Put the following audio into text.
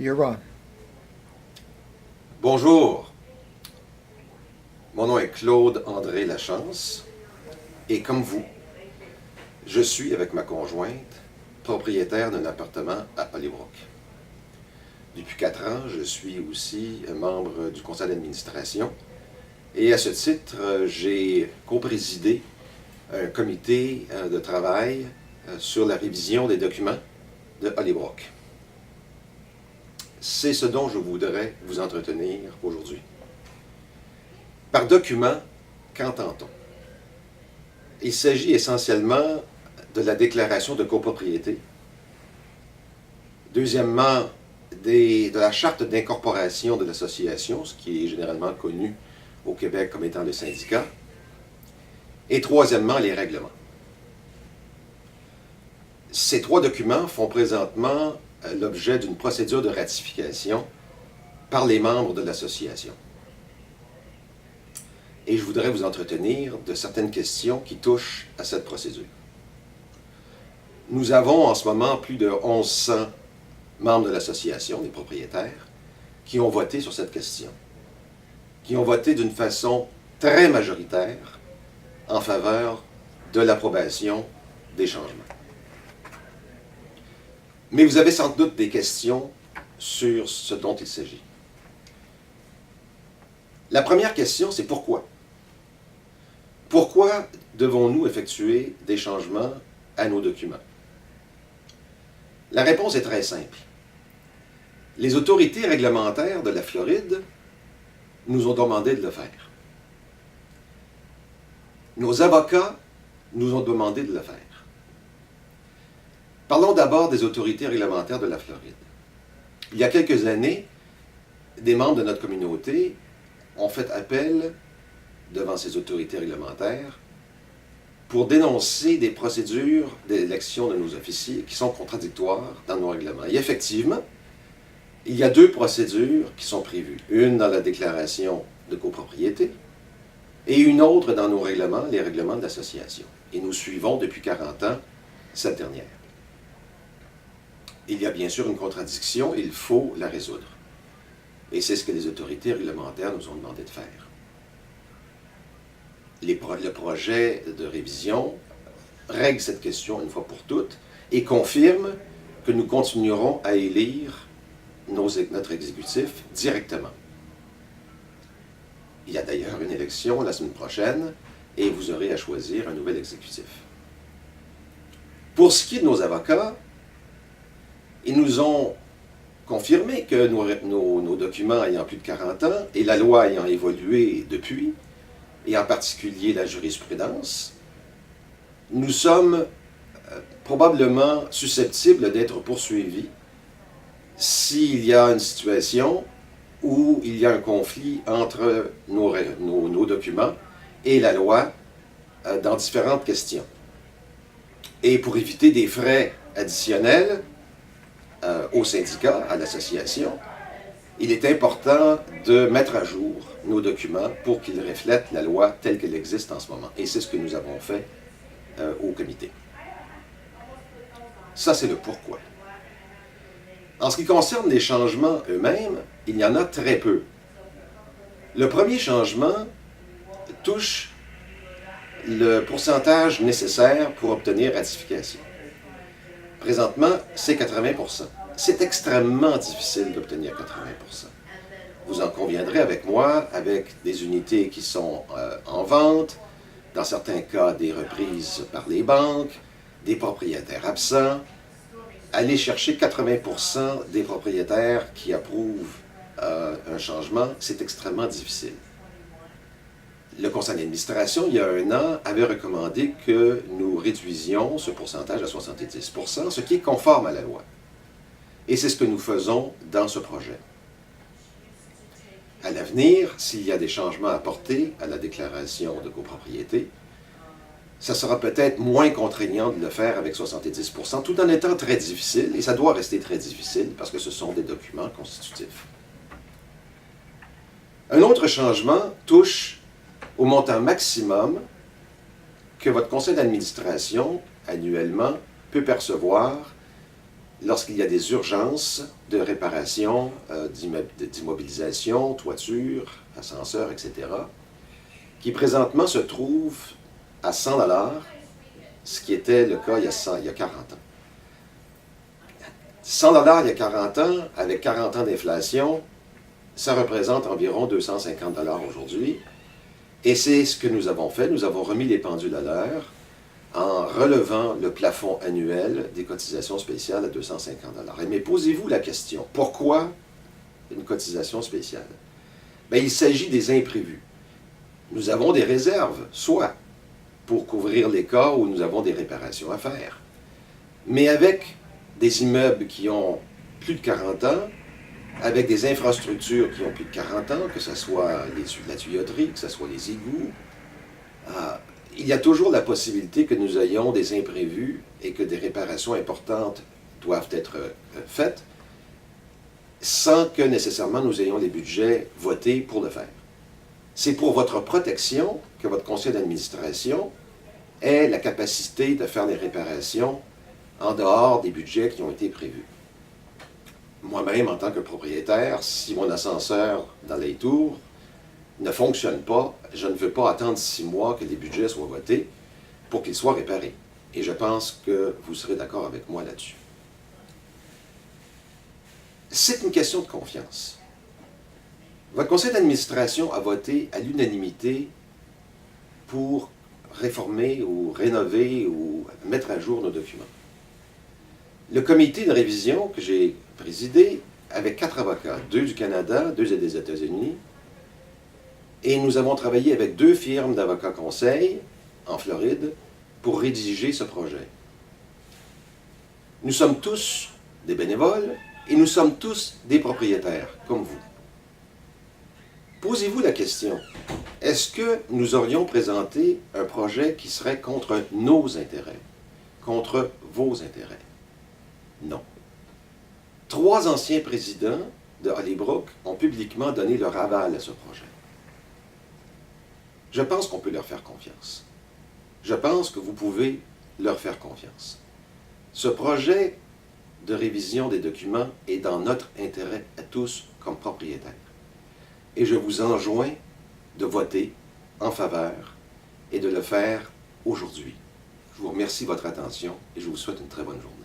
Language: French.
You're on. Bonjour, mon nom est Claude André Lachance et comme vous, je suis avec ma conjointe propriétaire d'un appartement à Hollybrook. Depuis 4 ans, je suis aussi membre du conseil d'administration et à ce titre, j'ai coprésidé un comité de travail sur la révision des documents de Hollybrook. C'est ce dont je voudrais vous entretenir aujourd'hui. Par document, qu'entend-on? Il s'agit essentiellement de la déclaration de copropriété. Deuxièmement, de la charte d'incorporation de l'association, ce qui est généralement connu au Québec comme étant le syndicat. Et troisièmement, les règlements. Ces 3 documents font présentement l'objet d'une procédure de ratification par les membres de l'association. Et je voudrais vous entretenir de certaines questions qui touchent à cette procédure. Nous avons en ce moment plus de 1100 membres de l'association, des propriétaires, qui ont voté sur cette question, qui ont voté d'une façon très majoritaire en faveur de l'approbation des changements. Mais vous avez sans doute des questions sur ce dont il s'agit. La première question, c'est pourquoi? Pourquoi devons-nous effectuer des changements à nos documents? La réponse est très simple. Les autorités réglementaires de la Floride nous ont demandé de le faire. Nos avocats nous ont demandé de le faire. Parlons d'abord des autorités réglementaires de la Floride. Il y a quelques années, des membres de notre communauté ont fait appel devant ces autorités réglementaires pour dénoncer des procédures d'élection de nos officiers qui sont contradictoires dans nos règlements. Et effectivement, il y a 2 procédures qui sont prévues. Une dans la déclaration de copropriété et une autre dans nos règlements, les règlements de l'association. Et nous suivons depuis 40 ans cette dernière. Il y a bien sûr une contradiction, il faut la résoudre. Et c'est ce que les autorités réglementaires nous ont demandé de faire. Le projet de révision règle cette question une fois pour toutes et confirme que nous continuerons à élire notre exécutif directement. Il y a d'ailleurs une élection la semaine prochaine et vous aurez à choisir un nouvel exécutif. Pour ce qui est de nos avocats, ils nous ont confirmé que nos documents ayant plus de 40 ans et la loi ayant évolué depuis, et en particulier la jurisprudence, nous sommes probablement susceptibles d'être poursuivis s'il y a une situation où il y a un conflit entre nos documents et la loi dans différentes questions. Et pour éviter des frais additionnels, au syndicat, à l'association, il est important de mettre à jour nos documents pour qu'ils reflètent la loi telle qu'elle existe en ce moment. Et c'est ce que nous avons fait au comité. Ça, c'est le pourquoi. En ce qui concerne les changements eux-mêmes, il y en a très peu. Le premier changement touche le pourcentage nécessaire pour obtenir ratification. Présentement, c'est 80%. C'est extrêmement difficile d'obtenir 80%. Vous en conviendrez avec moi, avec des unités qui sont en vente, dans certains cas des reprises par les banques, des propriétaires absents. Aller chercher 80% des propriétaires qui approuvent un changement, c'est extrêmement difficile. Le conseil d'administration, il y a 1 an, avait recommandé que nous réduisions ce pourcentage à 70%, ce qui est conforme à la loi. Et c'est ce que nous faisons dans ce projet. À l'avenir, s'il y a des changements à apporter à la déclaration de copropriété, ça sera peut-être moins contraignant de le faire avec 70%, tout en étant très difficile, et ça doit rester très difficile parce que ce sont des documents constitutifs. Un autre changement touche au montant maximum que votre conseil d'administration, annuellement, peut percevoir lorsqu'il y a des urgences de réparation, d'immobilisation, toiture, ascenseur, etc., qui présentement se trouvent à 100 $, ce qui était le cas il y a 40 ans. 100 $ il y a 40 ans, avec 40 ans d'inflation, ça représente environ 250 $ aujourd'hui. Et c'est ce que nous avons fait. Nous avons remis les pendules à l'heure en relevant le plafond annuel des cotisations spéciales à 250 $. Mais posez-vous la question, pourquoi une cotisation spéciale? Bien, il s'agit des imprévus. Nous avons des réserves, soit pour couvrir les cas où nous avons des réparations à faire. Mais avec des immeubles qui ont plus de 40 ans, avec des infrastructures qui ont plus de 40 ans, que ce soit la tuyauterie, que ce soit les égouts, il y a toujours la possibilité que nous ayons des imprévus et que des réparations importantes doivent être faites sans que nécessairement nous ayons les budgets votés pour le faire. C'est pour votre protection que votre conseil d'administration ait la capacité de faire les réparations en dehors des budgets qui ont été prévus. Moi-même, en tant que propriétaire, si mon ascenseur dans les tours ne fonctionne pas, je ne veux pas attendre 6 mois que les budgets soient votés pour qu'ils soient réparés. Et je pense que vous serez d'accord avec moi là-dessus. C'est une question de confiance. Votre conseil d'administration a voté à l'unanimité pour réformer ou rénover ou mettre à jour nos documents. Le comité de révision que j'ai présidé avec 4 avocats, 2 du Canada, 2 des États-Unis, et nous avons travaillé avec 2 firmes d'avocats conseils en Floride pour rédiger ce projet. Nous sommes tous des bénévoles et nous sommes tous des propriétaires, comme vous. Posez-vous la question, est-ce que nous aurions présenté un projet qui serait contre nos intérêts, contre vos intérêts? Non. 3 anciens présidents de Hollybrook ont publiquement donné leur aval à ce projet. Je pense qu'on peut leur faire confiance. Je pense que vous pouvez leur faire confiance. Ce projet de révision des documents est dans notre intérêt à tous comme propriétaires. Et je vous enjoins de voter en faveur et de le faire aujourd'hui. Je vous remercie de votre attention et je vous souhaite une très bonne journée.